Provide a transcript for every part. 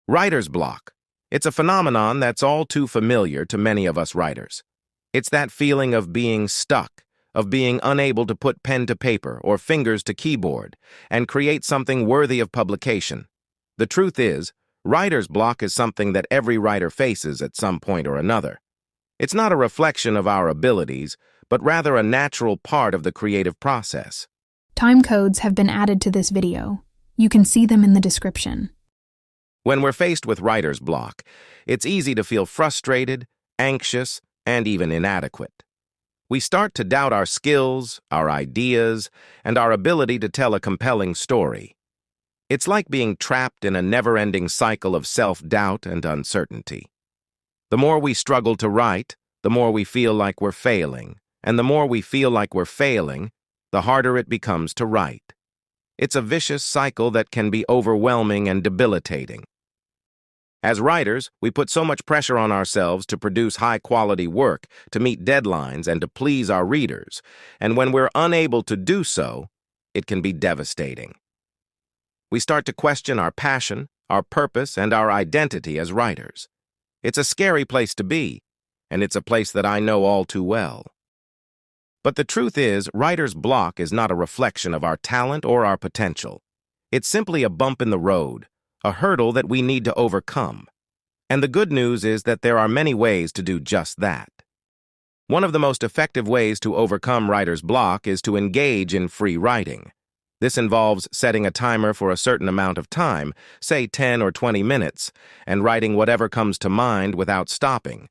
Writer's block. It's a phenomenon that's all too familiar to many of us writers. It's that feeling of being stuck, of being unable to put pen to paper or fingers to keyboard and create something worthy of publication. The truth is, writer's block is something that every writer faces at some point or another. It's not a reflection of our abilities, but rather a natural part of the creative process. Timecodes have been added to this video. You can see them in the description. When we're faced with writer's block, it's easy to feel frustrated, anxious, and even inadequate. We start to doubt our skills, our ideas, and our ability to tell a compelling story. It's like being trapped in a never-ending cycle of self-doubt and uncertainty. The more we struggle to write, the more we feel like we're failing, and the more we feel like we're failing, the harder it becomes to write. It's a vicious cycle that can be overwhelming and debilitating. As writers, we put so much pressure on ourselves to produce high-quality work, to meet deadlines, and to please our readers, and when we're unable to do so, it can be devastating. We start to question our passion, our purpose, and our identity as writers. It's a scary place to be, and it's a place that I know all too well. But the truth is, writer's block is not a reflection of our talent or our potential. It's simply a bump in the road, a hurdle that we need to overcome. And the good news is that there are many ways to do just that. One of the most effective ways to overcome writer's block is to engage in free writing. This involves setting a timer for a certain amount of time, say 10 or 20 minutes, and writing whatever comes to mind without stopping.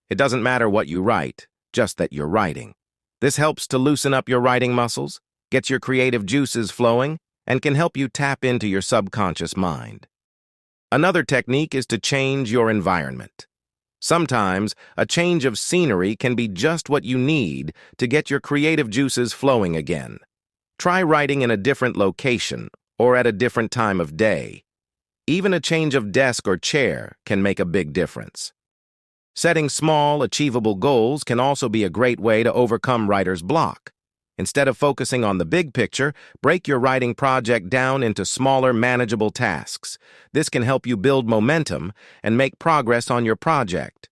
It doesn't matter what you write, just that you're writing. This helps to loosen up your writing muscles, gets your creative juices flowing, and can help you tap into your subconscious mind. Another technique is to change your environment. Sometimes, a change of scenery can be just what you need to get your creative juices flowing again. Try writing in a different location or at a different time of day. Even a change of desk or chair can make a big difference. Setting small, achievable goals can also be a great way to overcome writer's block. Instead of focusing on the big picture, break your writing project down into smaller, manageable tasks. This can help you build momentum and make progress on your project.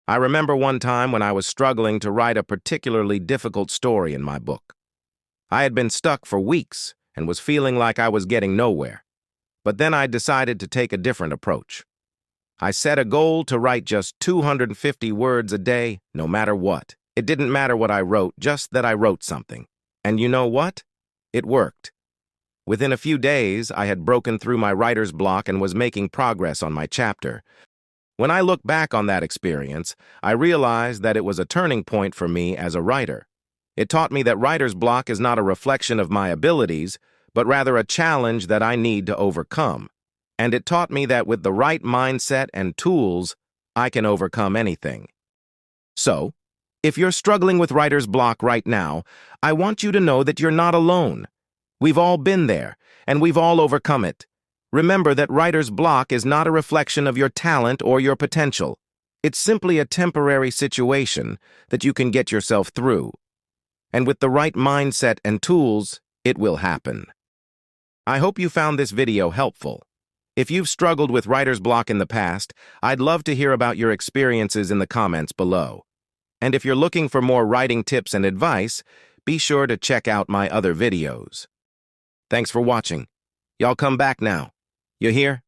I remember one time when I was struggling to write a particularly difficult story in my book. I had been stuck for weeks and was feeling like I was getting nowhere. But then I decided to take a different approach. I set a goal to write just 250 words a day, no matter what. It didn't matter what I wrote, just that I wrote something. And you know what? It worked. Within a few days, I had broken through my writer's block and was making progress on my chapter. When I look back on that experience, I realized that it was a turning point for me as a writer. It taught me that writer's block is not a reflection of my abilities, but rather a challenge that I need to overcome. And it taught me that with the right mindset and tools, I can overcome anything. So, if you're struggling with writer's block right now, I want you to know that you're not alone. We've all been there, and we've all overcome it. Remember that writer's block is not a reflection of your talent or your potential. It's simply a temporary situation that you can get yourself through. And with the right mindset and tools, it will happen. I hope you found this video helpful. If you've struggled with writer's block in the past, I'd love to hear about your experiences in the comments below. And if you're looking for more writing tips and advice, be sure to check out my other videos. Thanks for watching. Y'all come back now. You hear?